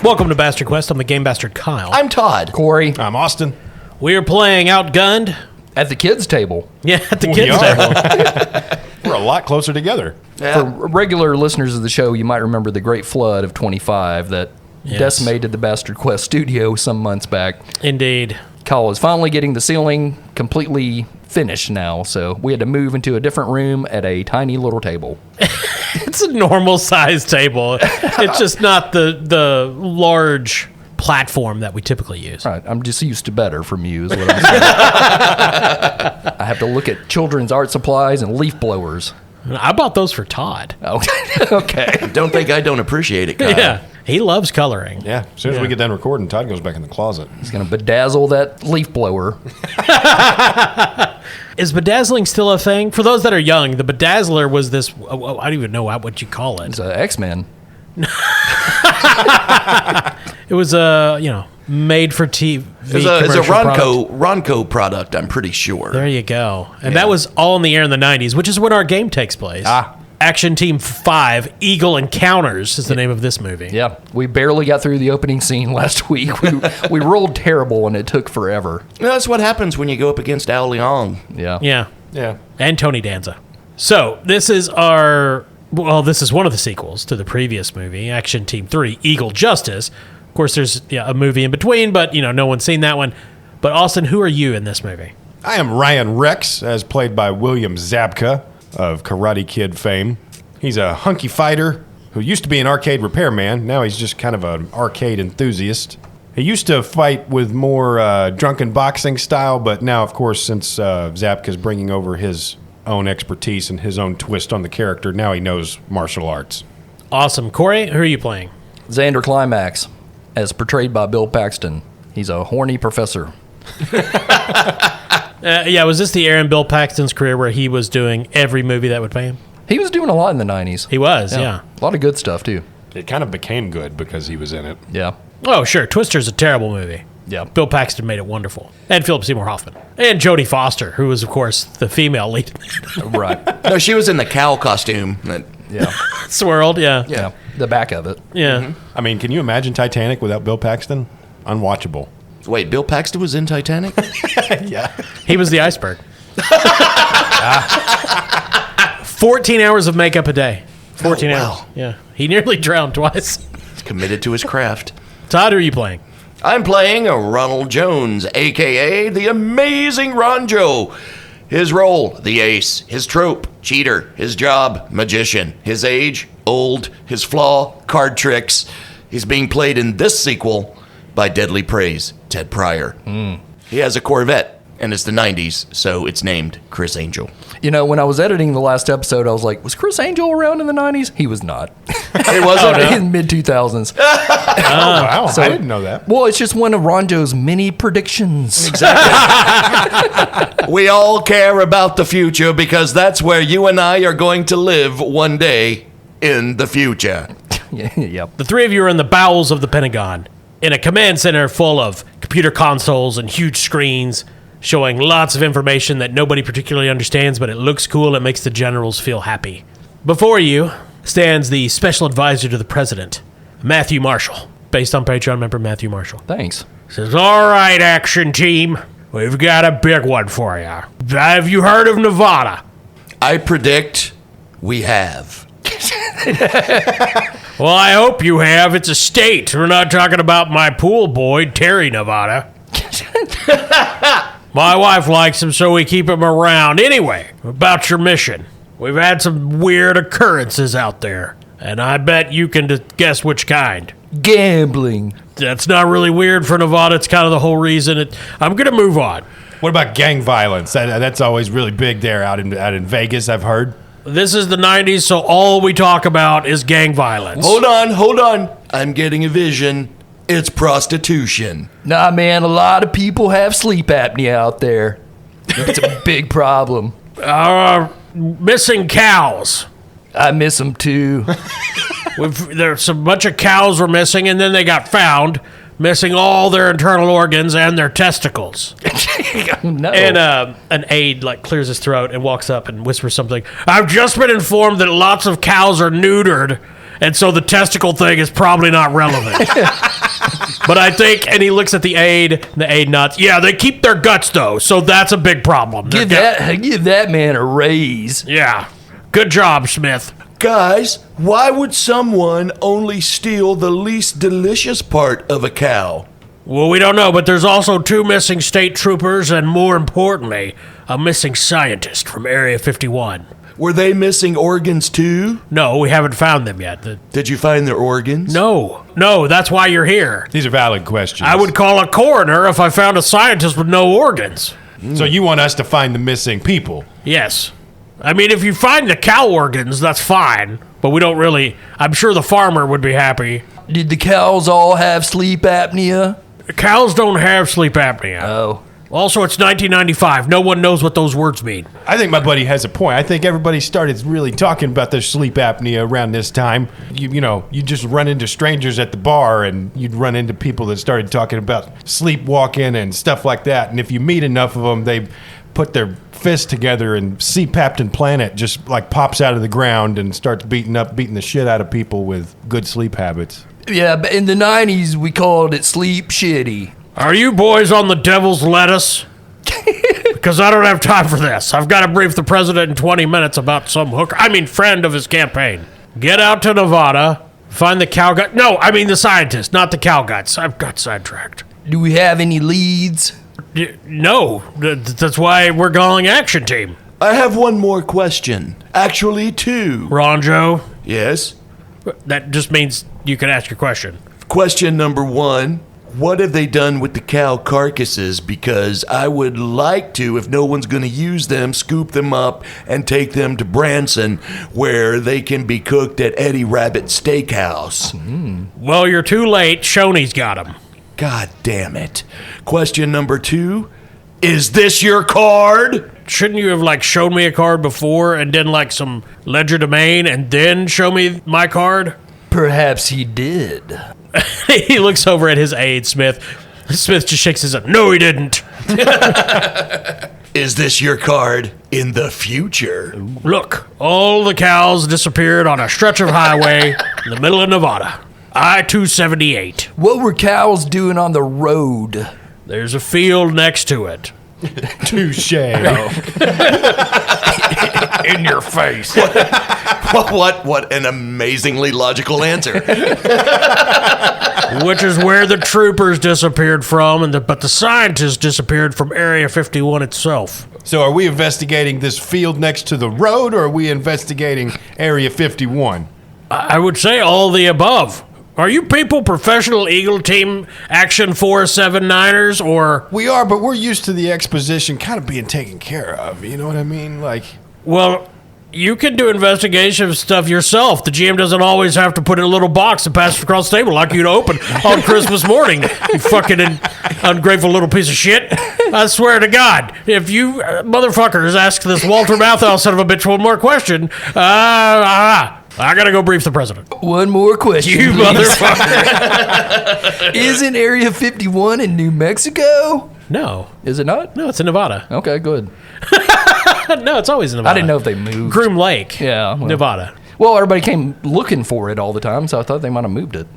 Welcome to Bastard Quest. I'm the Game Bastard Kyle. I'm Todd. Corey. I'm Austin. We are playing Outgunned. At the kids' table. Yeah, at the kids' table. We're a lot closer together. For regular listeners of the show, you might remember the Great Flood of 25 that decimated the Bastard Quest studio some months back. Indeed. Kyle is finally getting the ceiling completely finished now, so we had to move into a different room at a tiny little table. It's a normal sized table. It's just not the large platform that we typically use. Right, I'm just used to better from you is what I'm saying. I have to look at children's art supplies and leaf blowers. I bought those for Todd. Okay. Don't think I don't appreciate it, Kyle. Yeah, he loves coloring. Yeah, as soon as we get done recording, Todd goes back in the closet. He's going to bedazzle that leaf blower. Is bedazzling still a thing? For those that are young, the bedazzler was this, I don't even know what you call it. It's X-Men. It was made for TV. It's a Ronco product, I'm pretty sure. There you go. And that was all in the air in the 90s, which is when our game takes place. Action Team 5, Eagle Encounters is the name of this movie. Yeah, we barely got through the opening scene last week. We rolled terrible, and it took forever. That's what happens when you go up against Al Leong. Yeah. Yeah. And Tony Danza. So, this is this is one of the sequels to the previous movie, Action Team 3, Eagle Justice. Of course, there's a movie in between, but, no one's seen that one. But, Austin, who are you in this movie? I am Ryan Rex, as played by William Zabka of Karate Kid fame. He's a hunky fighter who used to be an arcade repairman. Now he's just kind of an arcade enthusiast. He used to fight with more drunken boxing style, but now, of course, since Zabka's bringing over his own expertise and his own twist on the character, now he knows martial arts. Awesome. Corey, who are you playing? Xander Climax, as portrayed by Bill Paxton. He's a horny professor. Was this the era in Bill Paxton's career where he was doing every movie that would pay him? He was doing a lot in the 90s. He was, yeah. A lot of good stuff, too. It kind of became good because he was in it. Yeah. Oh, sure. Twister's a terrible movie. Yeah. Bill Paxton made it wonderful. And Philip Seymour Hoffman. And Jodie Foster, who was, of course, the female lead. Right. No, she was in the cow costume. Yeah. Swirled, yeah. Yeah. The back of it. Yeah. Mm-hmm. I mean, can you imagine Titanic without Bill Paxton? Unwatchable. Wait, Bill Paxton was in Titanic? Yeah. He was the iceberg. 14 hours of makeup a day. 14 hours. Yeah. He nearly drowned twice. He's committed to his craft. Todd, who are you playing? I'm playing a Ronald Jones, a.k.a. the Amazing Ronjo. His role, the ace. His trope, cheater. His job, magician. His age, old. His flaw, card tricks. He's being played in this sequel by Deadly Praise, Ted Pryor. He has a Corvette, and it's the 90s, so it's named Chris Angel. When I was editing the last episode, I was like, was Chris Angel around in the 90s? He was not. It wasn't? In mid-2000s. Oh, wow. So- I didn't know that. Well, it's just one of Ronjo's many predictions. We all care about the future because that's where you and I are going to live one day in the future. Yep. The three of you are in the bowels of the Pentagon, in a command center full of computer consoles and huge screens showing lots of information that nobody particularly understands, but it looks cool and makes the generals feel happy. Before you stands the special advisor to the president, Matthew Marshall, based on Patreon member Matthew Marshall. Thanks. Says, all right, action team, we've got a big one for you. Have you heard of Nevada? I predict we have. Well, I hope you have. It's a state. We're not talking about my pool boy, Terry, Nevada. My wife likes him, so we keep him around. Anyway, about your mission. We've had some weird occurrences out there, and I bet you can guess which kind. Gambling. That's not really weird for Nevada. It's kind of the whole reason. I'm going to move on. What about gang violence? That's always really big there out in Vegas, I've heard. This is the 90s, so all we talk about is gang violence. Hold on. I'm getting a vision. It's prostitution. Nah, man, a lot of people have sleep apnea out there. It's a big problem. Missing cows. I miss them too. There's a bunch of cows were missing, and then they got found missing all their internal organs and their testicles. No. And an aide clears his throat and walks up and whispers something. I've just been informed that lots of cows are neutered, and so the testicle thing is probably not relevant. But I think, and he looks at the aide nods. Yeah, they keep their guts, though, so that's a big problem. Give that man a raise. Yeah. Good job, Smith. Guys, why would someone only steal the least delicious part of a cow? Well, we don't know, but there's also 2 missing state troopers, and more importantly, a missing scientist from Area 51. Were they missing organs too? No, we haven't found them yet. Did you find their organs? No, that's why you're here. These are valid questions. I would call a coroner if I found a scientist with no organs. So you want us to find the missing people? Yes. I mean, if you find the cow organs, that's fine, but we don't really... I'm sure the farmer would be happy. Did the cows all have sleep apnea? Cows don't have sleep apnea. Oh. Also, it's 1995. No one knows what those words mean. I think my buddy has a point. I think everybody started really talking about their sleep apnea around this time. You just run into strangers at the bar, and you'd run into people that started talking about sleepwalking and stuff like that. And if you meet enough of them, they put their fists together, and C-Papton Planet just like pops out of the ground and starts beating the shit out of people with good sleep habits. Yeah, but in the 90s, we called it sleep shitty. Are you boys on the devil's lettuce? Because I don't have time for this. I've got to brief the president in 20 minutes about some friend of his campaign. Get out to Nevada, find the cow gut. No, I mean the scientist, not the cow guts. I've got sidetracked. Do we have any leads? No, that's why we're calling Action Team. I have one more question. Actually, 2. Ronjo, Yes? that just means you can ask your question. Question number 1. What have they done with the cow carcasses? Because I would like to, if no one's going to use them, scoop them up and take them to Branson, where they can be cooked at Eddie Rabbit Steakhouse. Well, you're too late. Shoney's got them. God damn it. Question number 2. Is this your card? Shouldn't you have shown me a card before and then some ledger domain and then show me my card? Perhaps he did. He looks over at his aide, Smith. Smith just shakes his head. No, he didn't. Is this your card in the future? Look, all the cows disappeared on a stretch of highway in the middle of Nevada. I-278. What were cows doing on the road? There's a field next to it. Touche. In your face. What an amazingly logical answer. Which is where the troopers disappeared from, but the scientists disappeared from Area 51 itself. So are we investigating this field next to the road, or are we investigating Area 51? I would say all the above. Are you people professional Eagle Team Action 479ers, or... We are, but we're used to the exposition kind of being taken care of. You know what I mean? Well, you can do investigation stuff yourself. The GM doesn't always have to put in a little box and pass it across the table like you'd open on Christmas morning, you fucking ungrateful little piece of shit. I swear to God, if you motherfuckers ask this Walter Matthau son of a bitch one more question, I gotta go brief the president. One more question. You motherfucker. Isn't Area 51 in New Mexico? No. Is it not? No, it's in Nevada. Okay, good. No, it's always in Nevada. I didn't know if they moved. Groom Lake. Yeah. Well, Nevada. Well, everybody came looking for it all the time, so I thought they might have moved it.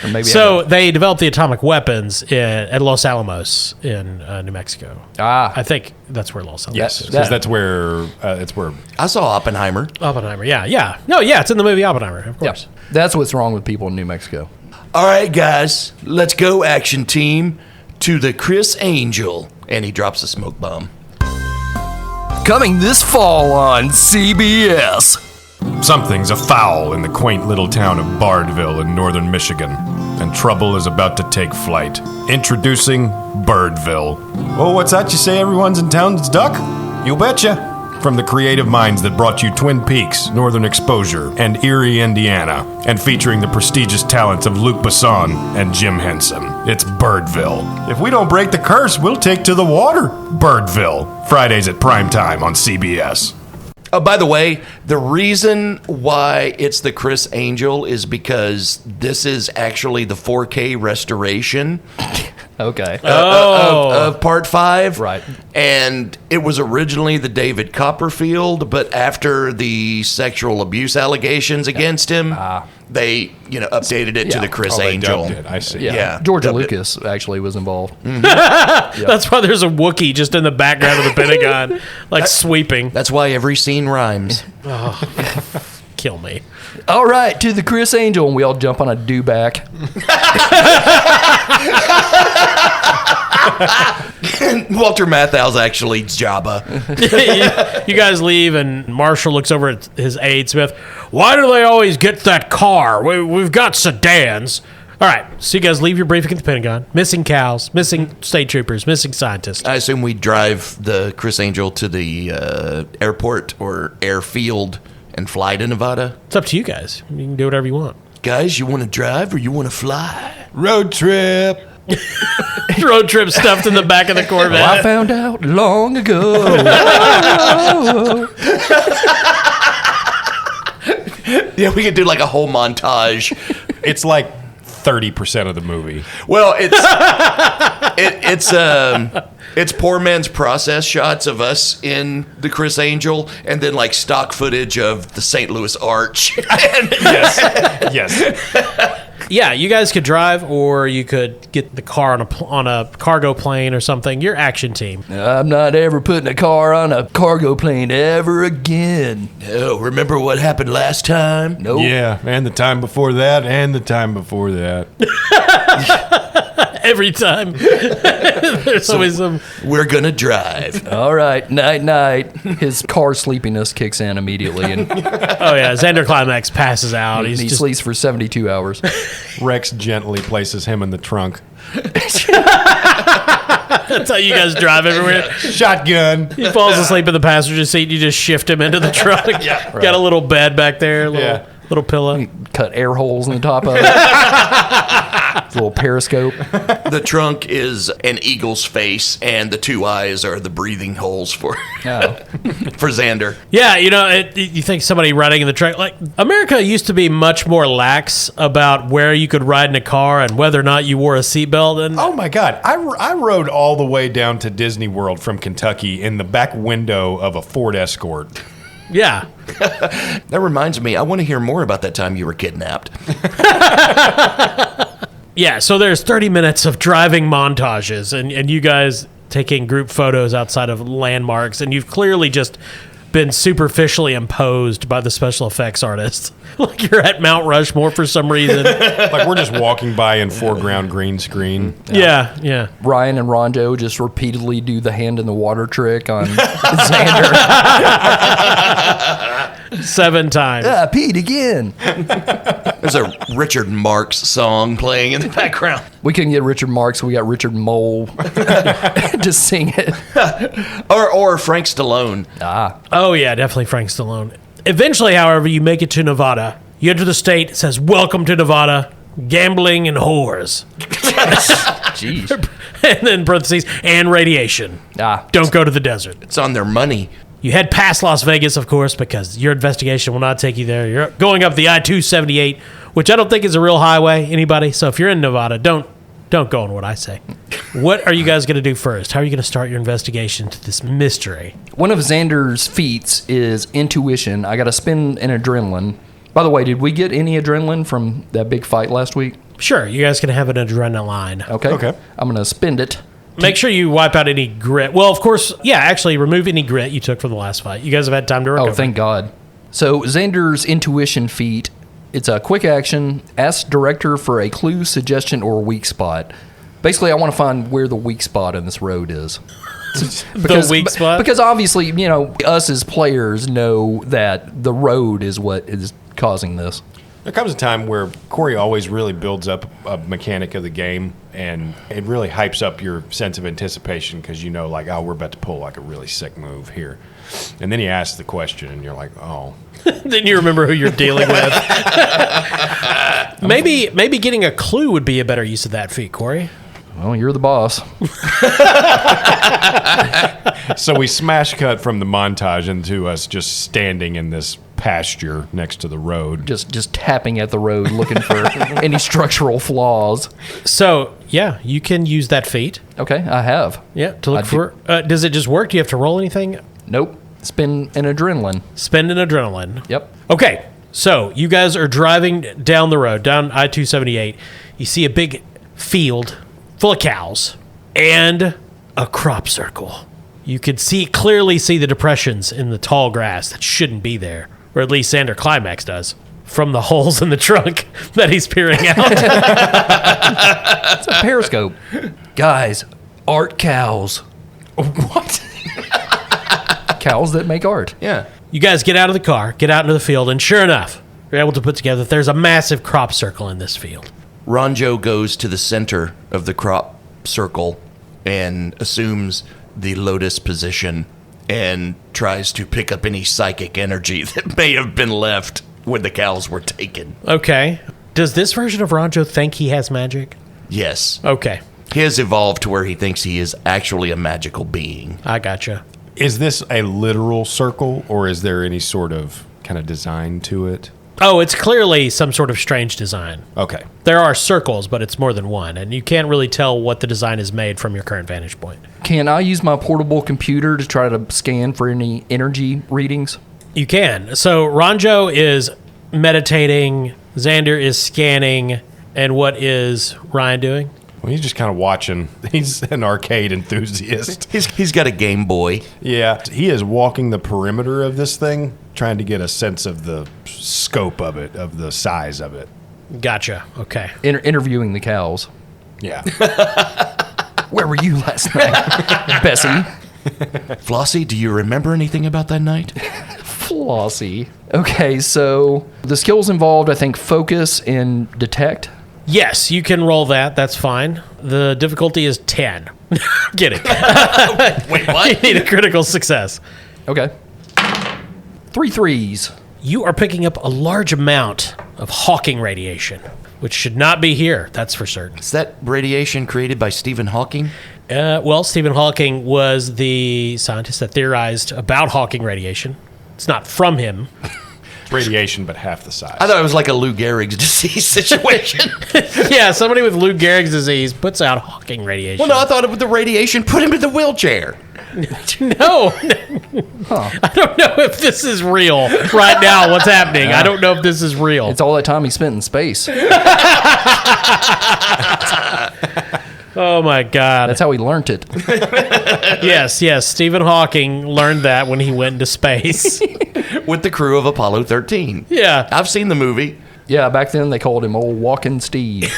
Or maybe they developed the atomic weapons at Los Alamos in New Mexico. I think that's where Los Alamos is. Because that's where I saw Oppenheimer. Oppenheimer, yeah. No, yeah, it's in the movie Oppenheimer, of course. Yeah. That's what's wrong with people in New Mexico. All right, guys, let's go, Action Team, to the Chris Angel. And he drops a smoke bomb. Coming this fall on CBS. Something's afoul in the quaint little town of Bardville in northern Michigan, and trouble is about to take flight. Introducing Birdville. Oh, what's that you say everyone's in town's duck? You betcha. From the creative minds that brought you Twin Peaks, Northern Exposure, and Erie, Indiana, and featuring the prestigious talents of Luc Besson and Jim Henson. It's Birdville. If we don't break the curse, we'll take to the water. Birdville. Fridays at primetime on CBS. Oh, by the way, the reason why it's the Chris Angel is because this is actually the 4K restoration. Okay. Of Part 5. Right. And it was originally the David Copperfield, but after the sexual abuse allegations against him, they, updated it to the Chris Oh, they Angel. dubbed it. I see. Yeah. George dubbed it. Lucas actually was involved. That's why there's a Wookiee just in the background of the Pentagon, sweeping. That's why every scene rhymes. Kill me. All right, to the Chris Angel, and we all jump on a do-back. Walter Matthau's actually Jabba. You guys leave, and Marshall looks over at his aide, Smith. Why do they always get that car? We've got sedans. All right, so you guys leave your briefing at the Pentagon. Missing cows, missing state troopers, missing scientists. I assume we drive the Chris Angel to the airport or airfield and fly to Nevada. It's up to you guys. You can do whatever you want. Guys, you want to drive or you want to fly? Road trip. Road trip stuffed in the back of the Corvette. I found out long ago. Yeah, we could do like a whole montage. It's like 30% of the movie. Well, it's poor man's process shots of us in the Chris Angel, and then like stock footage of the St. Louis Arch. Yes. Yeah, you guys could drive, or you could get the car on a cargo plane or something. Your action team. I'm not ever putting a car on a cargo plane ever again. Oh, remember what happened last time? Nope. Yeah, and the time before that, and the time before that. Every time. There's always some. We're gonna drive. All right, night. His car sleepiness kicks in immediately, and Oh, yeah. Xander Climax passes out. he He's sleeps for 72 hours. Rex gently places him in the trunk. That's how you guys drive everywhere. Shotgun. He falls asleep in the passenger seat. You just shift him into the truck. Got a little bed back there, little pillow. Cut air holes in the top of it. It's a little periscope. The trunk is an eagle's face, and the two eyes are the breathing holes for Oh. for Xander. Yeah, you think somebody riding in the truck. Like, America used to be much more lax about where you could ride in a car and whether or not you wore a seatbelt. And Oh my God. I rode all the way down to Disney World from Kentucky in the back window of a Ford Escort. yeah. That reminds me, I want to hear more about that time you were kidnapped. Yeah, so there's 30 minutes of driving montages, and you guys taking group photos outside of landmarks, and you've clearly just been superficially imposed by the special effects artist. Like you're at Mount Rushmore for some reason. Like we're just walking by in foreground green screen. Yeah. Ryan and Rondo just repeatedly do the hand in the water trick on Xander. 7 times. Pete again. There's a Richard Marx song playing in the background. We couldn't get Richard Marx, so we got Richard Mole to sing it. Or Frank Stallone. Oh, yeah, definitely Frank Stallone. Eventually, however, you make it to Nevada. You enter the state. It says, "Welcome to Nevada. Gambling and whores." Jeez. And then parentheses, and radiation. Don't go to the desert. It's on their money. You head past Las Vegas, of course, because your investigation will not take you there. You're going up the I-278, which I don't think is a real highway, anybody. So if you're in Nevada, don't go on what I say. What are you guys going to do first? How are you going to start your investigation to this mystery? One of Xander's feats is intuition. I got to spend an adrenaline. By the way, did we get any adrenaline from that big fight last week? Sure, you guys can have an adrenaline. Okay. I'm going to spend it. Make sure you wipe out any grit. Well, of course, actually remove any grit you took from the last fight. You guys have had time to recover. Oh, thank God. So Xander's intuition feat, it's a quick action. Ask director for a clue, suggestion, or weak spot. Basically, I want to find where the weak spot in this road is. The weak spot? Because obviously, us as players know that the road is what is causing this. There comes a time where Corey always really builds up a mechanic of the game, and it really hypes up your sense of anticipation because we're about to pull like a really sick move here. And then he asks the question, and you're like, oh. Then you remember who you're dealing with. Maybe getting a clue would be a better use of that feat, Corey. Well, you're the boss. So we smash cut from the montage into us just standing in this pasture next to the road. Just tapping at the road, looking for any structural flaws. So Yeah, you can use that feat. Okay, I have. Yeah, to look I for. Does it just work? Do you have to roll anything? Nope. Spend an adrenaline. Spend an adrenaline. Yep. Okay, so you guys are driving down the road, down I-278. You see a big field full of cows and a crop circle. You could clearly see the depressions in the tall grass that shouldn't be there, or at least Xander Climax does, from the holes in the trunk that he's peering out. It's a periscope. Guys, art cows. What? Cows that make art. Yeah. You guys get out of the car, get out into the field, and sure enough, you're able to put together that there's a massive crop circle in this field. Ronjo goes to the center of the crop circle and assumes the lotus position and tries to pick up any psychic energy that may have been left when the cows were taken. Okay. Does this version of Ronjo think he has magic? Yes. Okay. He has evolved to where he thinks he is actually a magical being. I gotcha. Is this a literal circle, or is there any sort of kind of design to it? Oh, it's clearly some sort of strange design. Okay. There are circles, but it's more than one, and you can't really tell what the design is made from your current vantage point. Can I use my portable computer to try to scan for any energy readings? You can. So Ronjo is meditating, Xander is scanning, and what is Ryan doing? Well, he's just kind of watching. He's an arcade enthusiast. He's got a Game Boy. Yeah. He is walking the perimeter of this thing, trying to get a sense of the scope of it, of the size of it. Gotcha. Okay. Interviewing the cows. Yeah. Where were you last night, Bessie? Flossie, do you remember anything about that night? Flossie. Okay, so the skills involved, I think, focus and detect. Yes, you can roll that. That's fine. The difficulty is 10. I'm kidding. Wait, what? You need a critical success. Okay. 3 threes. You are picking up a large amount of Hawking radiation, which should not be here, that's for certain. Is that radiation created by Stephen Hawking? Well, Stephen Hawking was the scientist that theorized about Hawking radiation. It's not from him. Radiation, but half the size. I thought it was like a Lou Gehrig's disease situation. Yeah, somebody with Lou Gehrig's disease puts out Hawking radiation. Well, no, I thought it was the radiation put him in the wheelchair. No. I don't know if this is real right now, what's happening. I don't know if this is real. It's all that time he spent in space. Oh, my God. That's how he learned it. Yes. Stephen Hawking learned that when he went into space. With the crew of Apollo 13. Yeah. I've seen the movie. Yeah, back then they called him Old Walking Steve.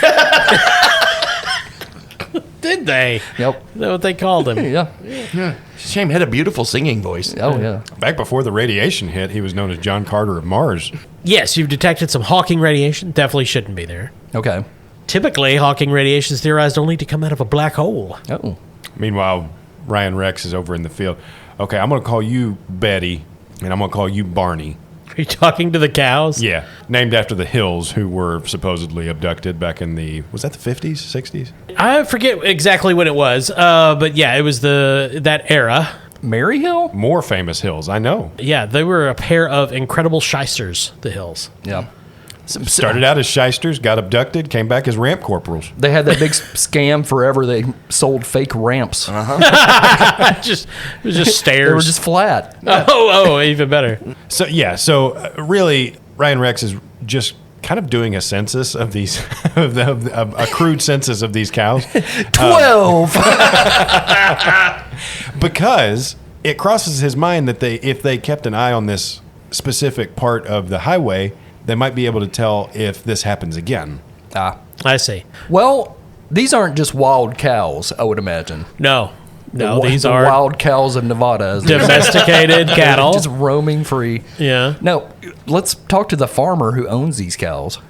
Did they? Yep. Is that what they called him? Yeah. Shame, he had a beautiful singing voice. Oh, yeah. Back before the radiation hit, he was known as John Carter of Mars. Yes, you've detected some Hawking radiation. Definitely shouldn't be there. Okay. Typically, Hawking radiation is theorized only to come out of a black hole. Oh. Meanwhile, Ryan Rex is over in the field. Okay, I'm going to call you Betty, and I'm going to call you Barney. Are you talking to the cows? Yeah, named after the Hills, who were supposedly abducted back in was that the 50s, 60s? I forget exactly when it was, but yeah, it was that era. Maryhill? More famous Hills, I know. Yeah, they were a pair of incredible shysters, the Hills. Yeah. Started out as shysters, got abducted, came back as ramp corporals. They had that big scam forever. They sold fake ramps. It was just stairs. They were just flat. Oh, even better. So really, Ryan Rex is just kind of doing a census of these, a crude census of these cows. 12. Because it crosses his mind that if they kept an eye on this specific part of the highway, they might be able to tell if this happens again. I see. Well, these aren't just wild cows, I would imagine. No, these the are wild cows of Nevada. domesticated cattle. Just roaming free. Yeah. No, let's talk to the farmer who owns these cows.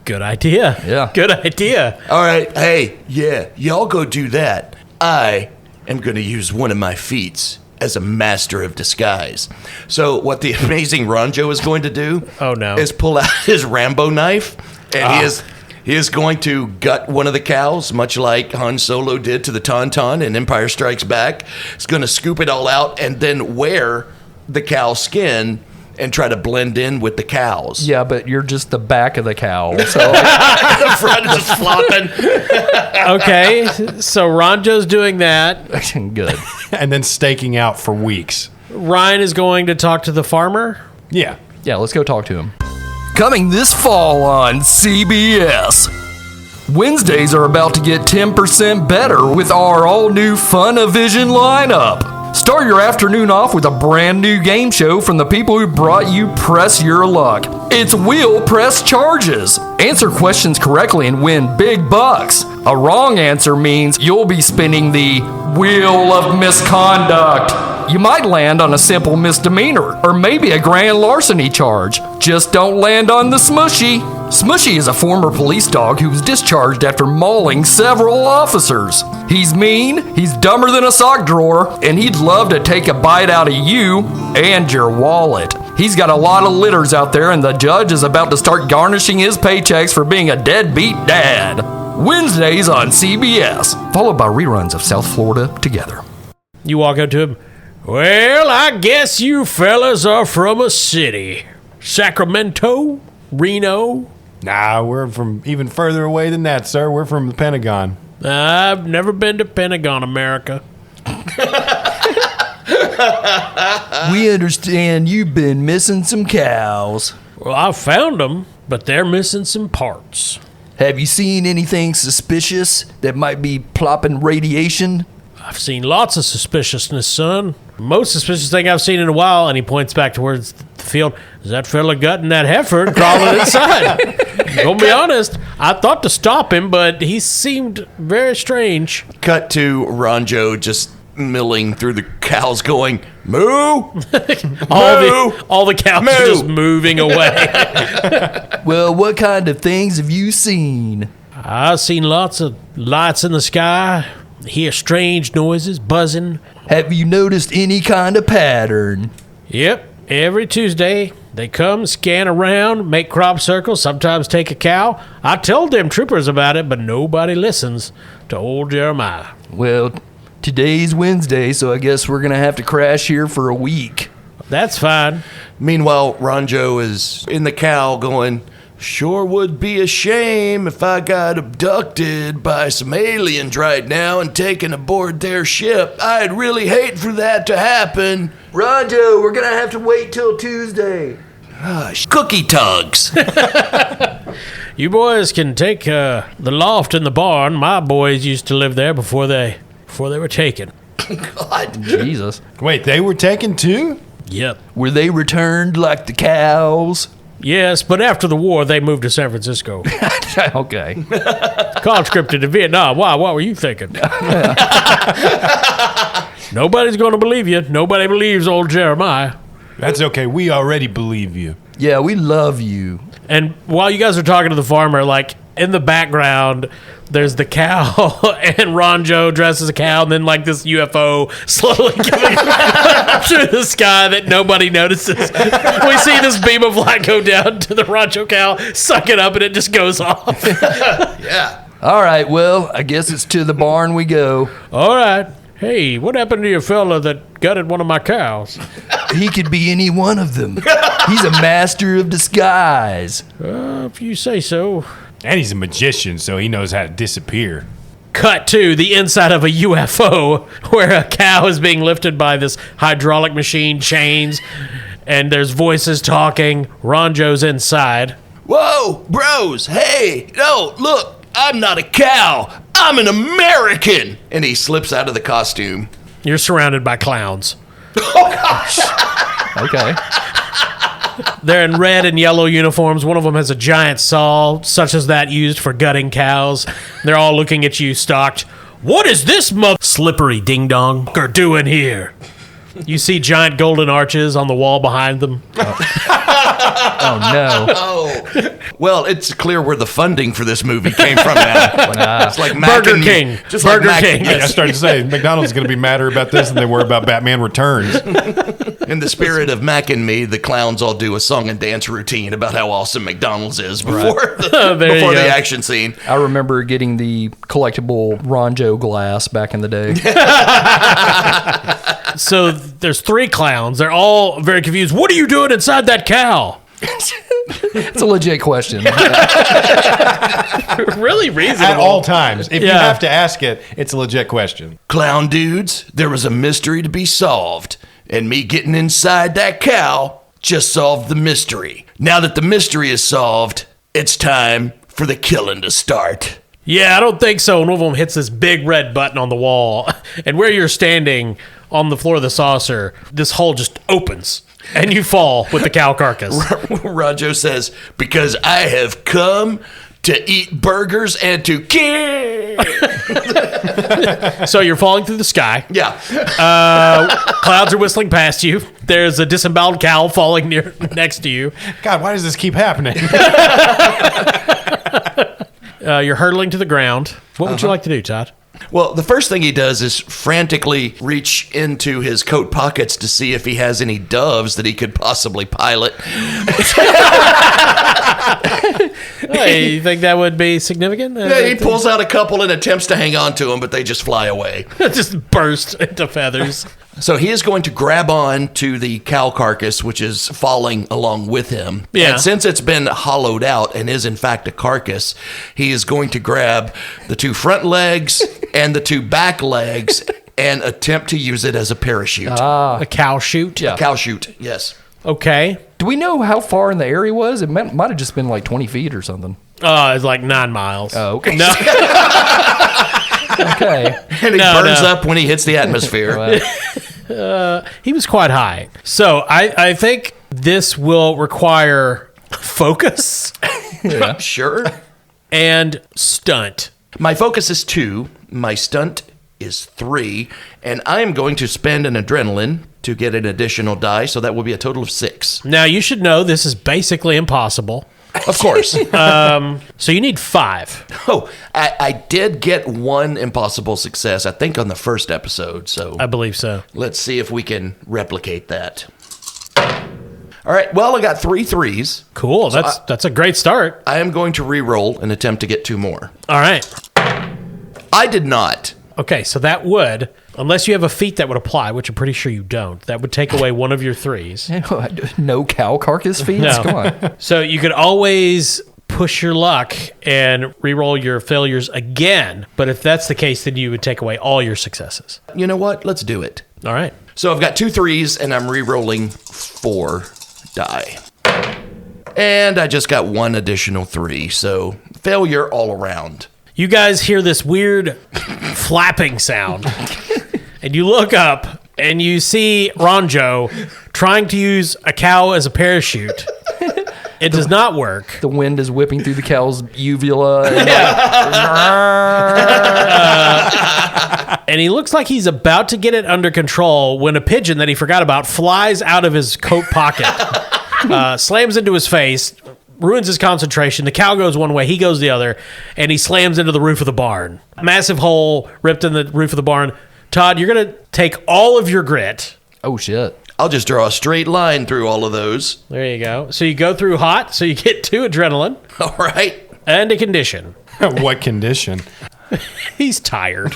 Good idea. Yeah. Good idea. All right, hey, yeah, y'all go do that. I am going to use one of my feats as a master of disguise. So what the amazing Ronjo is going to do is pull out his Rambo knife, and he is going to gut one of the cows, much like Han Solo did to the Tauntaun in Empire Strikes Back. He's going to scoop it all out and then wear the cow skin and try to blend in with the cows. Yeah, but you're just the back of the cow. So The front is just flopping. Okay, so Ronjo's doing that. good. And then staking out for weeks. Ryan is going to talk to the farmer. Yeah. Yeah, let's go talk to him. Coming this fall on CBS. Wednesdays are about to get 10% better with our all-new Fun-A-Vision lineup. Start your afternoon off with a brand new game show from the people who brought you Press Your Luck. It's Wheel Press Charges. Answer questions correctly and win big bucks. A wrong answer means you'll be spinning the Wheel of Misconduct. You might land on a simple misdemeanor or maybe a grand larceny charge. Just don't land on the Smushy. Smushy is a former police dog who was discharged after mauling several officers. He's mean, he's dumber than a sock drawer, and he'd love to take a bite out of you and your wallet. He's got a lot of litters out there, and the judge is about to start garnishing his paychecks for being a deadbeat dad. Wednesdays on CBS, followed by reruns of South Florida Together. You walk up to him. Well, I guess you fellas are from a city. Sacramento? Reno? Nah, we're from even further away than that, sir. We're from the Pentagon. I've never been to Pentagon, America. We understand you've been missing some cows. Well, I found them, but they're missing some parts. Have you seen anything suspicious that might be plopping radiation? I've seen lots of suspiciousness, son. Most suspicious thing I've seen in a while, and he points back towards the field, is that fella gutting that heifer crawling inside. Gonna be honest, I thought to stop him, but he seemed very strange. Cut to Ronjo just milling through the cows going, moo! All the cows Moo! are just moving away. Well, what kind of things have you seen? I've seen lots of lights in the sky, hear strange noises, buzzing. Have you noticed any kind of pattern? Yep, every Tuesday, they come, scan around, make crop circles, sometimes take a cow. I told them troopers about it, but nobody listens to old Jeremiah. Well, today's Wednesday, so I guess we're going to have to crash here for a week. That's fine. Meanwhile, Ronjo is in the cow going, sure would be a shame if I got abducted by some aliens right now and taken aboard their ship. I'd really hate for that to happen. Ronjo, we're going to have to wait till Tuesday. Cookie tugs. You boys can take the loft in the barn. My boys used to live there before they were taken. God. Jesus. Wait, they were taken too? Yep. Were they returned like the cows? Yes, but after the war, they moved to San Francisco. Okay. Conscripted to Vietnam. Why? What were you thinking? Nobody's going to believe you. Nobody believes old Jeremiah. That's okay. We already believe you. Yeah, we love you. And while you guys are talking to the farmer, like in the background, there's the cow and Ronjo dressed as a cow, and then like this UFO slowly coming through the sky that nobody notices. We see this beam of light go down to the Ronjo cow, suck it up, and it just goes off. Yeah. All right, well, I guess it's to the barn we go. All right. Hey, what happened to your fella that gutted one of my cows? He could be any one of them. He's a master of disguise. If you say so. And he's a magician, so he knows how to disappear. Cut to the inside of a UFO where a cow is being lifted by this hydraulic machine, chains, and there's voices talking. Ronjo's inside. Whoa, bros, hey, no, look, I'm not a cow. I'm an American. And he slips out of the costume. You're surrounded by clowns. Oh, gosh. Okay. They're in red and yellow uniforms. One of them has a giant saw, such as that used for gutting cows. They're all looking at you, stocked. What is this slippery ding-dong are doing here? You see giant golden arches on the wall behind them. Oh, no. Oh. Well, it's clear where the funding for this movie came from now. It's like Mac Burger and- King. Just Burger like Mac- King. I started to say, McDonald's is going to be madder about this than they were about Batman Returns. In the spirit of Mac and Me, the clowns all do a song and dance routine about how awesome McDonald's is before, There you before the go. action scene. I remember getting the collectible Ronjo glass back in the day. So there's 3 clowns. They're all very confused. What are you doing inside that cow? It's a legit question. Really reasonable. At all times. If you have to ask it, it's a legit question. Clown dudes, there was a mystery to be solved, and me getting inside that cow just solved the mystery. Now that the mystery is solved, it's time for the killing to start. Yeah, I don't think so. One of them hits this big red button on the wall, and where you're standing on the floor of the saucer, this hole just opens, and you fall with the cow carcass. Ranjo says, because I have come to eat burgers and to kill. So you're falling through the sky. Yeah. Clouds are whistling past you. There's a disemboweled cow falling next to you. God, why does this keep happening? You're hurtling to the ground. What would you like to do, Todd? Well, the first thing he does is frantically reach into his coat pockets to see if he has any doves that he could possibly pilot. Hey, you think that would be significant? Yeah, he pulls out a couple and attempts to hang on to them, but they just fly away. Just burst into feathers. So he is going to grab on to the cow carcass, which is falling along with him. Yeah. And since it's been hollowed out and is in fact a carcass, he is going to grab the 2 front legs and the 2 back legs and attempt to use it as a parachute. A cow chute? Yeah. Cow chute, yes. Okay. Do we know how far in the area it was? It might have just been like 20 feet or something. It's like 9 miles. Oh, okay. No. Okay. And he burns up when he hits the atmosphere. He was quite high. So I think this will require focus Sure. and stunt. My focus is 2. My stunt is 3. And I am going to spend an adrenaline to get an additional die, so that will be a total of 6. Now, you should know this is basically impossible. Of course. So you need 5. Oh, I did get 1 impossible success, I think, on the first episode. So I believe so. let's see if we can replicate that. All right. Well, I got 3 threes. Cool. That's a great start. I am going to re-roll and attempt to get 2 more. All right. I did not. Okay, so that would, unless you have a feat that would apply, which I'm pretty sure you don't, that would take away one of your 3s. No cow carcass feeds? No. Come on. So you could always push your luck and re-roll your failures again. But if that's the case, then you would take away all your successes. You know what? Let's do it. All right. So I've got 2 threes, and I'm re-rolling 4 die. And I just got 1 additional 3, so failure all around. You guys hear this weird flapping sound, and you look up, and you see Ranjo trying to use a cow as a parachute. It does not work. The wind is whipping through the cow's uvula. And he looks like he's about to get it under control when a pigeon that he forgot about flies out of his coat pocket, slams into his face, ruins his concentration. The cow goes one way, he goes the other, and he slams into the roof of the barn. Massive hole ripped in the roof of the barn. Todd, you're going to take all of your grit. Oh, shit. I'll just draw a straight line through all of those. There you go. So you go through hot, so you get 2 adrenaline All right. and a condition. What condition? He's tired.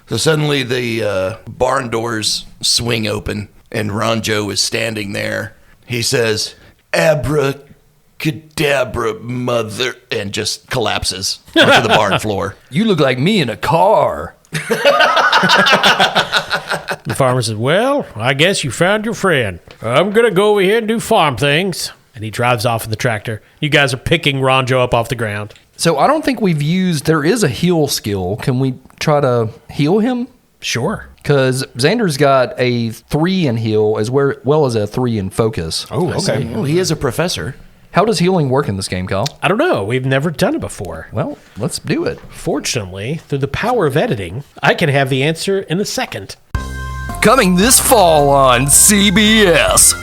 So suddenly the barn doors swing open, and Ranjo is standing there. He says, "Abracadabra, mother," and just collapses onto the barn floor. You look like me in a car. The farmer says, well, I guess you found your friend. I'm going to go over here and do farm things. And he drives off in the tractor. You guys are picking Ranjo up off the ground. So I don't think we've used, there is a heal skill. Can we try to heal him? Sure. Because Xander's got a 3 in heal as well as a 3 in focus. Oh, okay. Well, he is a professor. How does healing work in this game, Kyle? I don't know. We've never done it before. Well, let's do it. Fortunately, through the power of editing, I can have the answer in a second. Coming this fall on CBS.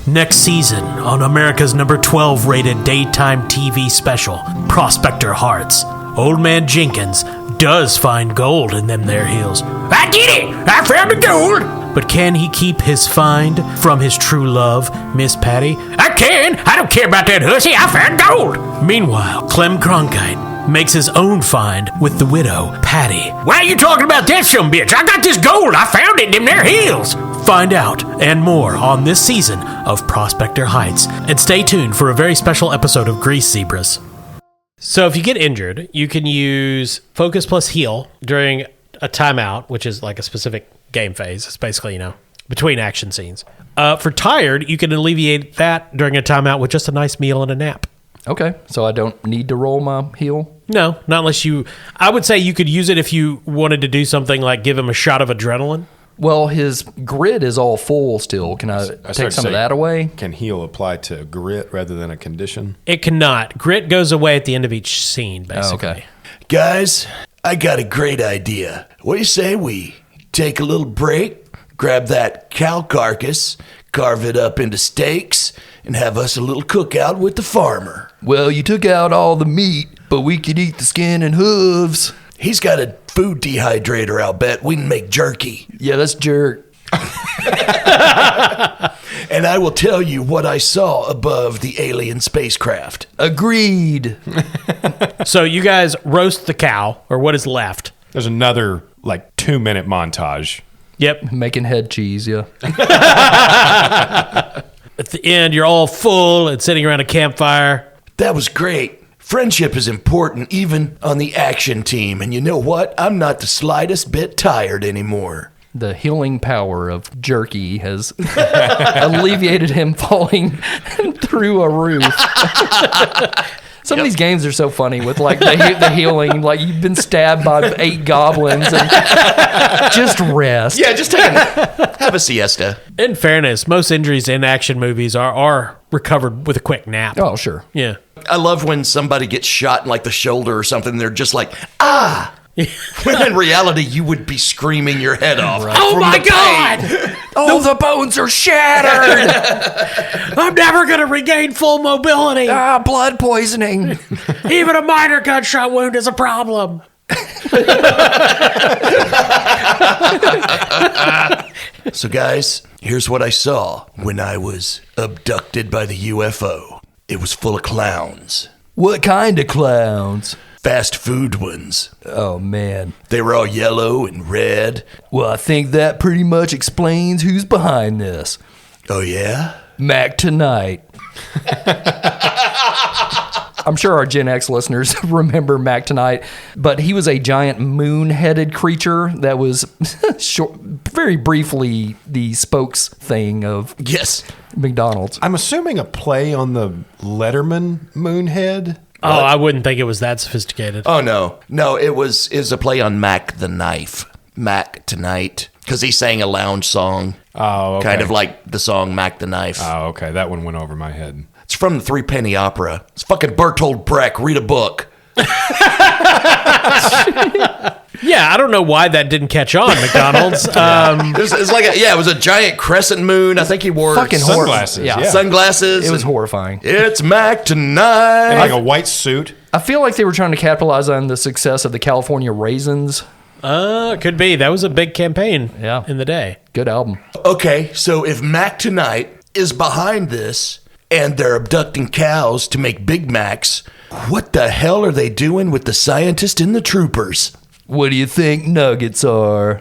Next season on America's number 12 rated daytime TV special, Prospector Hearts, Old Man Jenkins does find gold in them there hills. I did it! I found the gold! But can he keep his find from his true love, Miss Patty? I can! I don't care about that hussy! I found gold! Meanwhile, Clem Cronkite makes his own find with the widow, Patty. Why are you talking about that some bitch? I got this gold. I found it in them there hills. Find out and more on this season of Prospector Heights. And stay tuned for a very special episode of Grease Zebras. So if you get injured, you can use Focus plus Heal during a timeout, which is like a specific game phase. It's basically, between action scenes. For tired, you can alleviate that during a timeout with just a nice meal and a nap. Okay, so I don't need to roll my heal? No, not unless you... I would say you could use it if you wanted to do something like give him a shot of adrenaline. Well, his grit is all full still. Can I take some of that away? Can heal apply to grit rather than a condition? It cannot. Grit goes away at the end of each scene, basically. Oh, okay. Guys, I got a great idea. What do you say we take a little break, grab that cow carcass, carve it up into steaks, and have us a little cookout with the farmer? Well, you took out all the meat, but we could eat the skin and hooves. He's got a food dehydrator, I'll bet. We can make jerky. Yeah, that's jerk. And I will tell you what I saw above the alien spacecraft. Agreed. So you guys roast the cow, or what is left. There's another, 2-minute montage. Yep. Making head cheese, yeah. At the end, you're all full and sitting around a campfire. That was great. Friendship is important even on the action team. And you know what? I'm not the slightest bit tired anymore. The healing power of jerky has alleviated him falling through a roof. Some of these games are so funny with the healing. Like you've been stabbed by 8 goblins and just rest. Yeah, just have a siesta. In fairness, most injuries in action movies are recovered with a quick nap. Oh, sure. Yeah. I love when somebody gets shot in the shoulder or something. They're just like, ah. When in reality, you would be screaming your head off. Right. Oh from my the God! pain. Oh, the bones are shattered. I'm never going to regain full mobility. Blood poisoning. Even a minor gunshot wound is a problem. So, guys, here's what I saw when I was abducted by the UFO. It was full of clowns. What kind of clowns? Fast food ones. Oh, man. They were all yellow and red. Well, I think that pretty much explains who's behind this. Oh, yeah? Mac Tonight. I'm sure our Gen X listeners remember Mac Tonight, but he was a giant moon-headed creature that was very briefly the spokes thing of Yes. McDonald's. I'm assuming a play on the Letterman Moonhead. Oh, I wouldn't think it was that sophisticated. Oh, no. No, it was a play on Mac the Knife. Mac Tonight. Because he sang a lounge song. Oh, okay. Kind of like the song Mac the Knife. Oh, okay. That one went over my head. It's from the Three Penny Opera. It's fucking Bertolt Brecht. Read a book. Yeah, I don't know why that didn't catch on, McDonald's. It was a giant crescent moon. I think he wore Fucking Sunglasses. Yeah. sunglasses. It was horrifying. It's Mac Tonight. And a white suit. I feel like they were trying to capitalize on the success of the California Raisins. Could be. That was a big campaign in the day. Good album. Okay, so if Mac Tonight is behind this and they're abducting cows to make Big Macs, what the hell are they doing with the scientist and the troopers? What do you think nuggets are?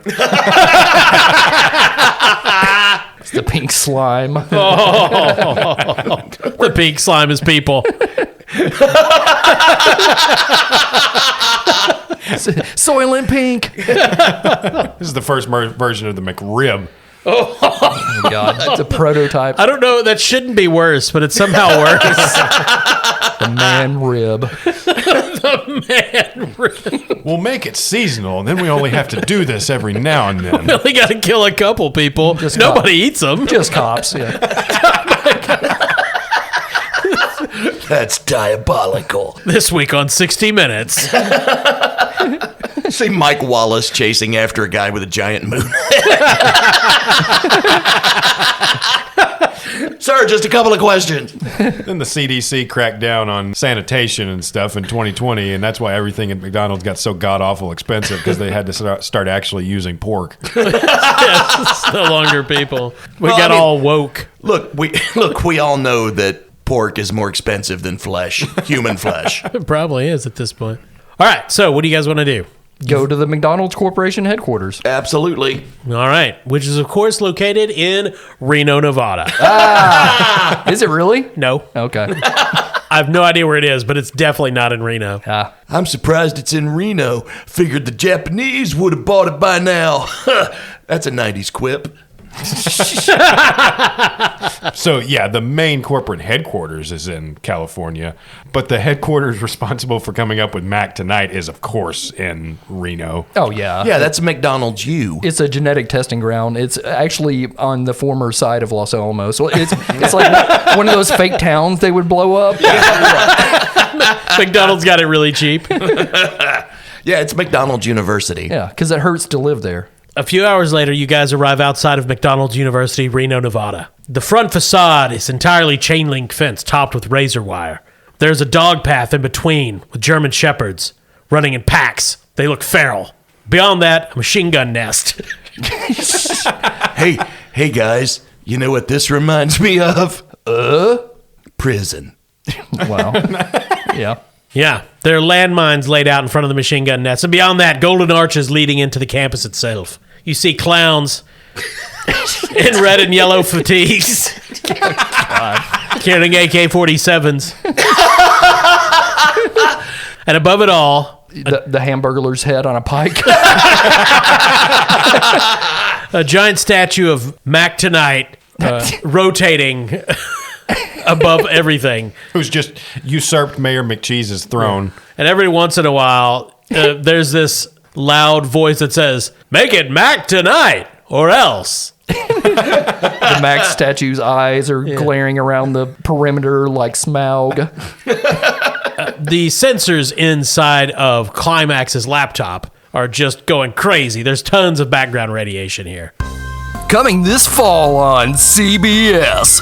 It's the pink slime. The pink slime is people. Soylent Pink. This is the first version of the McRib. Oh my God, it's a prototype. I don't know. That shouldn't be worse, but it's somehow worse. The man rib. We'll make it seasonal, and then we only have to do this every now and then. We only got to kill a couple people. Nobody eats them. Just cops. Yeah. That's diabolical. This week on 60 Minutes. See Mike Wallace chasing after a guy with a giant moon. Sir, just a couple of questions. Then the CDC cracked down on sanitation and stuff in 2020, and that's why everything at McDonald's got so god-awful expensive, because they had to start actually using pork. It's no longer people. We got all woke. Look, we all know that pork is more expensive than flesh, human flesh. It probably is at this point. All right, so what do you guys want to do? Go to the McDonald's Corporation headquarters. Absolutely. All right, which is, of course, located in Reno, Nevada. Is it really? No, Okay. I have no idea where it is, but it's definitely not in Reno. I'm surprised it's in Reno. Figured the Japanese would have bought it by now. That's a 90s quip. So, yeah, the main corporate headquarters is in California, but the headquarters responsible for coming up with Mac Tonight is, of course, in Reno. Oh, yeah. Yeah, that's McDonald's U. It's a genetic testing ground. It's actually on the former side of Los Alamos. So it's like one of those fake towns they would blow up. McDonald's got it really cheap. Yeah, it's McDonald's University. Yeah, because it hurts to live there. A few hours later, you guys arrive outside of McDonald's University, Reno, Nevada. The front facade is entirely chain link fence topped with razor wire. There's a dog path in between with German shepherds running in packs. They look feral. Beyond that, a machine gun nest. Hey guys, you know what this reminds me of? Prison. Wow. Yeah. Yeah, there are landmines laid out in front of the machine gun nest. And beyond that, golden arches leading into the campus itself. You see clowns in red and yellow fatigues carrying AK-47s. And above it all, The Hamburglar's head on a pike. a giant statue of Mac Tonight rotating above everything. Who's just usurped Mayor McCheese's throne. And every once in a while, there's this loud voice that says, "Make it Mac Tonight, or else." The Max statue's eyes are glaring around the perimeter like Smaug. The sensors inside of Climax's laptop are just going crazy. There's tons of background radiation here. Coming this fall on CBS.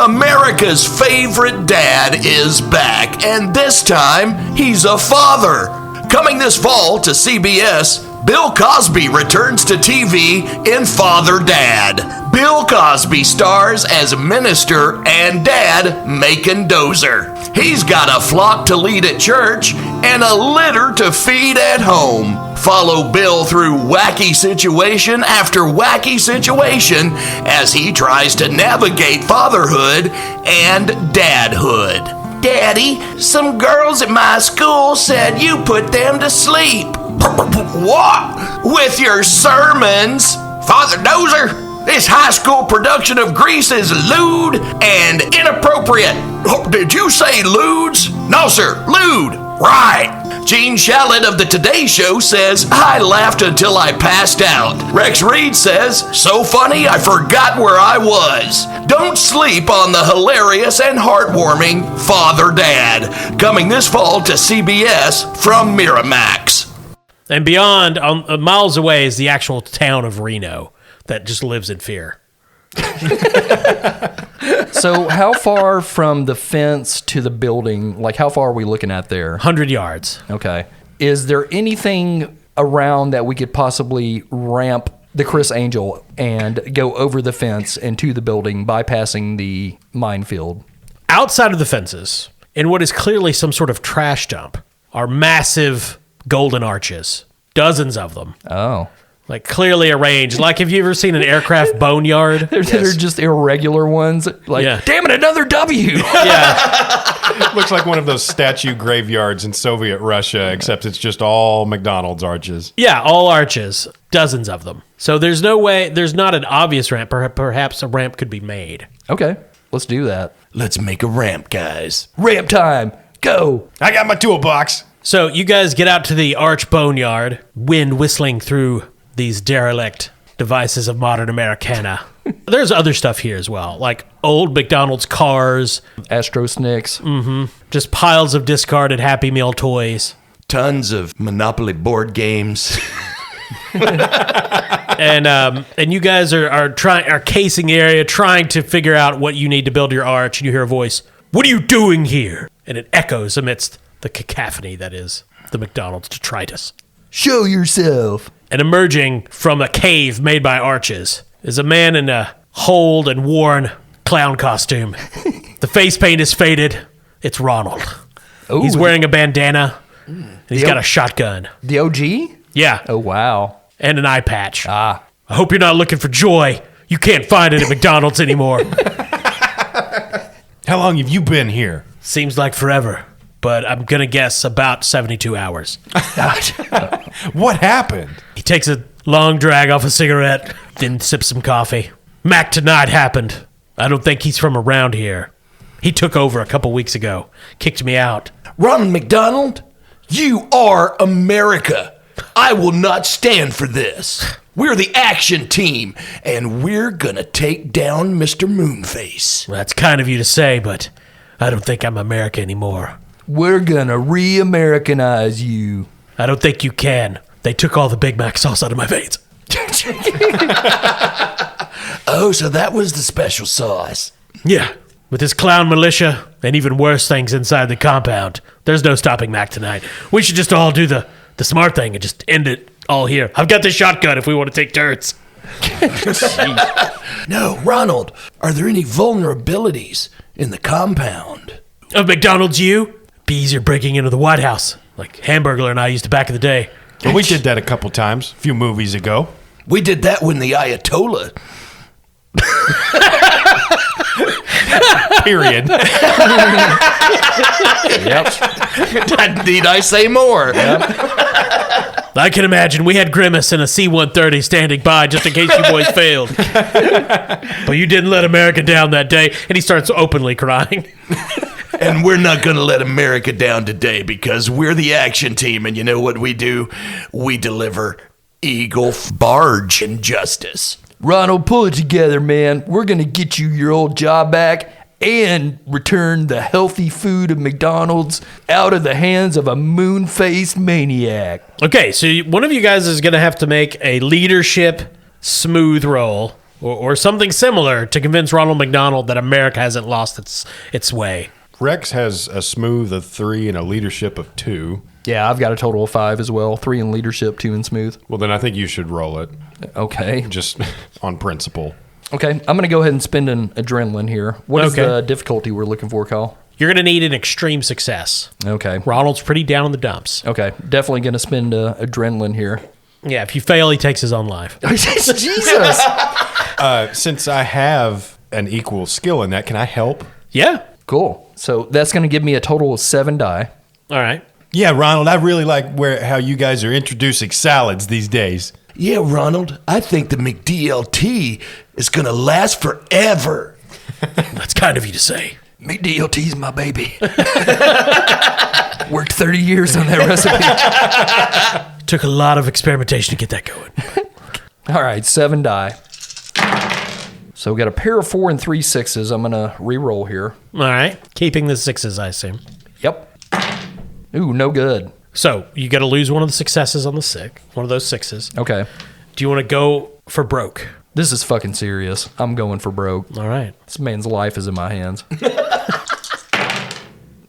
America's favorite dad is back, and this time he's a father. Coming this fall to CBS, Bill Cosby returns to TV in Father Dad. Bill Cosby stars as minister and dad Macon Dozer. He's got a flock to lead at church and a litter to feed at home. Follow Bill through wacky situation after wacky situation as he tries to navigate fatherhood and dadhood. Daddy, some girls at my school said you put them to sleep. What? With your sermons? Father Dozer, this high school production of Grease is lewd and inappropriate. Did you say lewds? No, sir, lewd. Right. Gene Shalit of the Today Show says, I laughed until I passed out. Rex Reed says, so funny I forgot where I was. Don't sleep on the hilarious and heartwarming Father Dad. Coming this fall to CBS from Miramax. And beyond, miles away, is the actual town of Reno that just lives in fear. So how far from the fence to the building, like how far are we looking at there? 100 yards. Okay. Is there anything around that we could possibly ramp the Chris Angel and go over the fence and to the building, bypassing the minefield? Outside of the fences, in what is clearly some sort of trash dump, are massive golden arches. Dozens of them. Oh. Like clearly arranged. Like, have you ever seen an aircraft boneyard? They're just irregular ones. Like, Yeah. damn it, another W. Yeah. Looks like one of those statue graveyards in Soviet Russia, except it's just all McDonald's arches. Yeah, all arches. Dozens of them. So there's no way, there's not an obvious ramp. Perhaps a ramp could be made. Okay, let's do that. Let's make a ramp, guys. Ramp time. Go. I got my toolbox. So you guys get out to the arch boneyard, wind whistling through these derelict devices of modern Americana. There's other stuff here as well, like old McDonald's cars, Astro Snicks. just piles of discarded Happy Meal toys. Tons of Monopoly board games. And you guys are casing the area, trying to figure out what you need to build your arch, and you hear a voice, "What are you doing here?" And it echoes amidst the cacophony that is the McDonald's detritus. Show yourself. And emerging from a cave made by arches is a man in a holed and worn clown costume. The face paint is faded. It's Ronald. Ooh. He's wearing a bandana And he's got a shotgun. The OG? Yeah. Oh, wow. And an eye patch. Ah. I hope you're not looking for joy. You can't find it at McDonald's anymore. How long have you been here? Seems like forever, but I'm going to guess about 72 hours. What happened? He takes a long drag off a cigarette, then sips some coffee. Mac tonight happened. I don't think he's from around here. He took over a couple weeks ago, kicked me out. Ronald McDonald, you are America. I will not stand for this. We're the action team, and we're gonna take down Mr. Moonface. Well, that's kind of you to say, but I don't think I'm America anymore. We're gonna re-Americanize you. I don't think you can. They took all the Big Mac sauce out of my veins. Oh, so that was the special sauce. Yeah, with his clown militia and even worse things inside the compound, there's no stopping Mac tonight. We should just all do the smart thing and just end it all here. I've got this shotgun if we want to take turns. No, Ronald, are there any vulnerabilities in the compound? Of McDonald's, you? Be easier breaking into the White House, like Hamburglar and I used to back in the day. Well, we did that a couple times, a few movies ago. We did that when the Ayatollah. Period. Yep. Need I say more? I can imagine we had Grimace and a C-130 standing by just in case you boys failed. But you didn't let America down that day, and he starts openly crying. And we're not going to let America down today because we're the action team, and you know what we do? We deliver Eagle Barge and justice. Ronald, pull it together, man. We're gonna get you your old job back and return the healthy food of McDonald's out of the hands of a moon-faced maniac. Okay, so one of you guys is going to have to make a leadership smooth roll or something similar to convince Ronald McDonald that America hasn't lost its way. Rex has a smooth of 3 and a leadership of 2. Yeah, I've got a total of 5 as well. 3 in leadership, 2 in smooth. Well, then I think you should roll it, Okay. just on principle. Okay, I'm going to go ahead and spend an adrenaline here. What is Okay. the difficulty we're looking for, Kyle? You're going to need an extreme success. Okay. Ronald's pretty down in the dumps. Okay, definitely going to spend adrenaline here. Yeah, if you fail, he takes his own life. Jesus! Since I have an equal skill in that, can I help? Yeah. Cool. So that's going to give me a total of 7 die. All right. Yeah, Ronald, I really like how you guys are introducing salads these days. Yeah, Ronald, I think the McDLT is going to last forever. That's kind of you to say. McDLT's my baby. Worked 30 years on that recipe. Took a lot of experimentation to get that going. All right, 7 die. So we got a pair of 4 and 3 6s. I'm going to re-roll here. All right. Keeping the 6s, I assume. Yep. Ooh, no good. So you got to lose one of the successes on the one of those 6s. Okay. Do you want to go for broke? This is fucking serious. I'm going for broke. All right. This man's life is in my hands.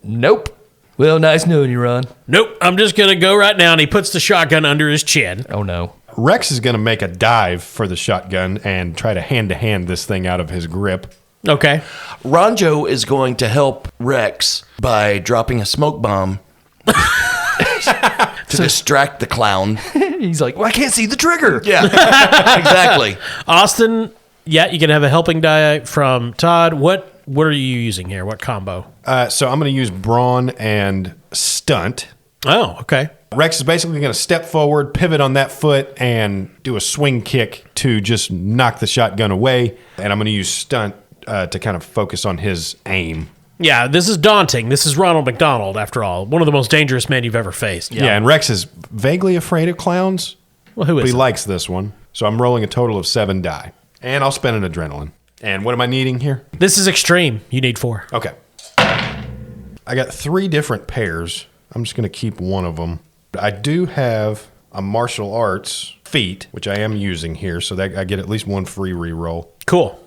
Nope. Well, nice knowing you, Ron. Nope. I'm just going to go right now, and he puts the shotgun under his chin. Oh, no. Rex is going to make a dive for the shotgun and try to hand this thing out of his grip. Okay. Ronjo is going to help Rex by dropping a smoke bomb to distract the clown. He's like, well, I can't see the trigger. Yeah, exactly. Austin, yeah, you can have a helping die from Todd. What are you using here? What combo? So I'm going to use brawn and stunt. Oh, okay. Rex is basically going to step forward, pivot on that foot, and do a swing kick to just knock the shotgun away. And I'm going to use stunt to kind of focus on his aim. Yeah, this is daunting. This is Ronald McDonald, after all. One of the most dangerous men you've ever faced. Yeah, and Rex is vaguely afraid of clowns. Well, who But he is? likes this one. So I'm rolling a total of 7 die. And I'll spend an adrenaline. And what am I needing here? This is extreme. You need 4. Okay. I got 3 different pairs. I'm just going to keep one of them. I do have a martial arts feat, which I am using here, so that I get at least 1 free reroll. Cool.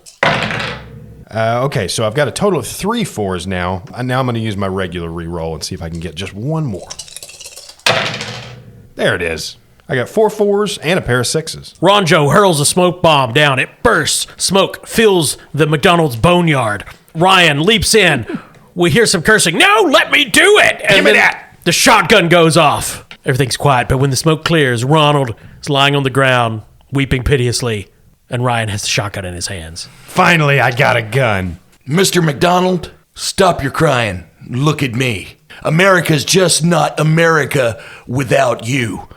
Okay, so I've got a total of 3 4s now. Now I'm going to use my regular reroll and see if I can get just 1 more. There it is. I got 4 4s and a pair of 6s. Ronjo hurls a smoke bomb down. It bursts. Smoke fills the McDonald's boneyard. Ryan leaps in. We hear some cursing. No, let me do it. And Give me then that. The shotgun goes off. Everything's quiet, but when the smoke clears, Ronald is lying on the ground, weeping piteously, and Ryan has the shotgun in his hands. Finally, I got a gun. Mr. McDonald, stop your crying. Look at me. America's just not America without you.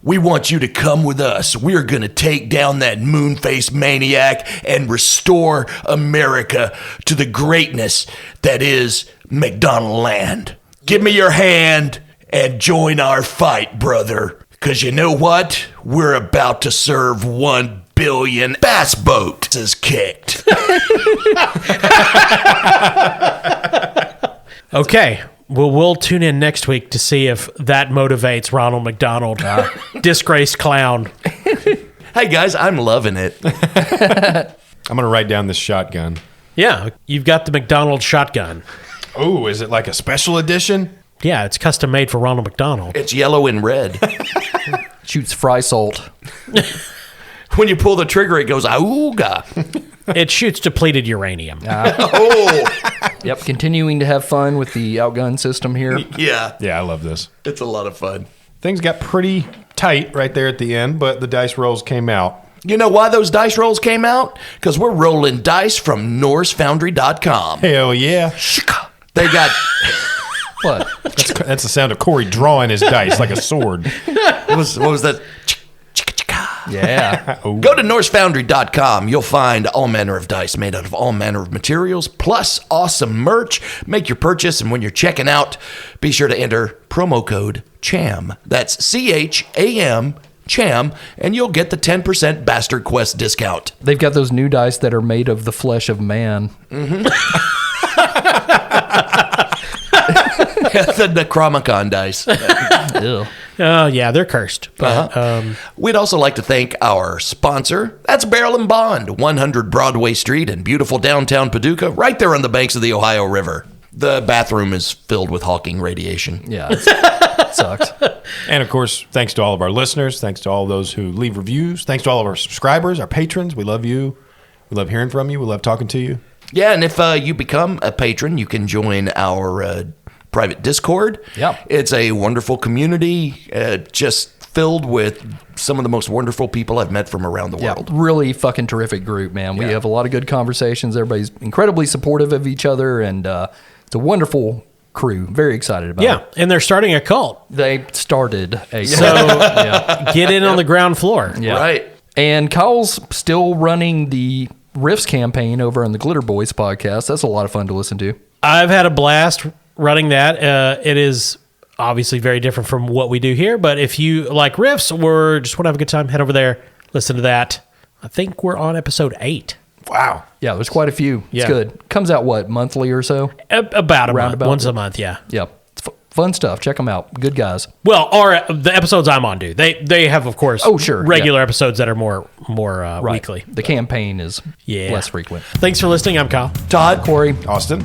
We want you to come with us. We're going to take down that moon-faced maniac and restore America to the greatness that is McDonald Land. Give me your hand and join our fight, brother. Because you know what? We're about to serve 1 billion bass boats is kicked. Okay. Well, we'll tune in next week to see if that motivates Ronald McDonald, disgraced clown. Hey, guys, I'm loving it. I'm going to write down this shotgun. Yeah, you've got the McDonald shotgun. Oh, is it like a special edition? Yeah, it's custom made for Ronald McDonald. It's yellow and red. Shoots fry salt. When you pull the trigger, it goes, auga. It shoots depleted uranium. Yep, continuing to have fun with the outgun system here. Yeah, Yeah, I love this. it's a lot of fun. Things got pretty tight right there at the end, but the dice rolls came out. You know why those dice rolls came out? Because we're rolling dice from NorseFoundry.com. Hell yeah. They got... What? That's the sound of Corey drawing his dice like a sword. What was that? Yeah. Go to NorseFoundry.com. You'll find all manner of dice made out of all manner of materials, plus awesome merch. Make your purchase, and when you're checking out, be sure to enter promo code CHAM. That's CHAM, CHAM, and you'll get the 10% Bastard Quest discount. They've got those new dice that are made of the flesh of man. The Necromicon dice. Ew. Oh, yeah, they're cursed. But We'd also like to thank our sponsor. That's Barrel and Bond, 100 Broadway Street in beautiful downtown Paducah, right there on the banks of the Ohio River. The bathroom is filled with Hawking radiation. Yeah, it sucks. And of course, thanks to all of our listeners. Thanks to all those who leave reviews. Thanks to all of our subscribers, our patrons. We love you. We love hearing from you. We love talking to you. Yeah, and if you become a patron, you can join our private Discord. Yep. It's a wonderful community, just filled with some of the most wonderful people I've met from around the Yeah, world. really fucking terrific group, man. We Yeah. have a lot of good conversations. Everybody's incredibly supportive of each other, and it's a wonderful crew. Very excited about yeah, it. and they're starting a cult. They started a So get in on the ground floor. Yeah. Right. And Kyle's still running the Riffs campaign over on the Glitter Boys podcast. That's a lot of fun to listen to. I've had a blast running that. It is obviously very different from what we do here, but if you like riffs or just want to have a good time, head over there, listen to that. I think we're on episode 8. Wow. Yeah, there's quite a few. It's Yeah. good. Comes out, what, monthly or so? About a month, Roundabout. once a month, yeah. Yep. It's fun stuff. Check them out. Good guys. Well, the episodes I'm on do. They have, of course, Oh, sure, regular yeah. episodes that are more weekly. The campaign is Yeah. less frequent. Thanks for listening. I'm Kyle. Todd? Corey. Austin.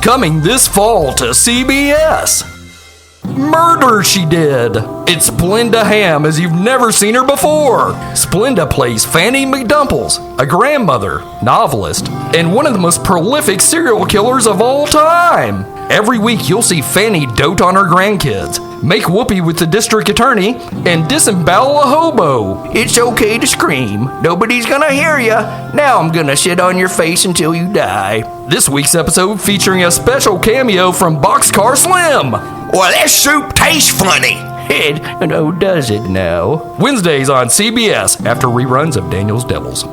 Coming this fall to CBS. Murder, She Did. It's Splenda Ham as you've never seen her before. Splenda plays Fanny McDumples, a grandmother, novelist, and one of the most prolific serial killers of all time. Every week you'll see Fanny dote on her grandkids, make whoopee with the district attorney, and disembowel a hobo. It's okay to scream. Nobody's gonna hear ya. Now I'm gonna shit on your face until you die. This week's episode featuring a special cameo from Boxcar Slim. Well, that soup tastes funny. And oh, does it now? Wednesdays on CBS after reruns of Daniel's Devils.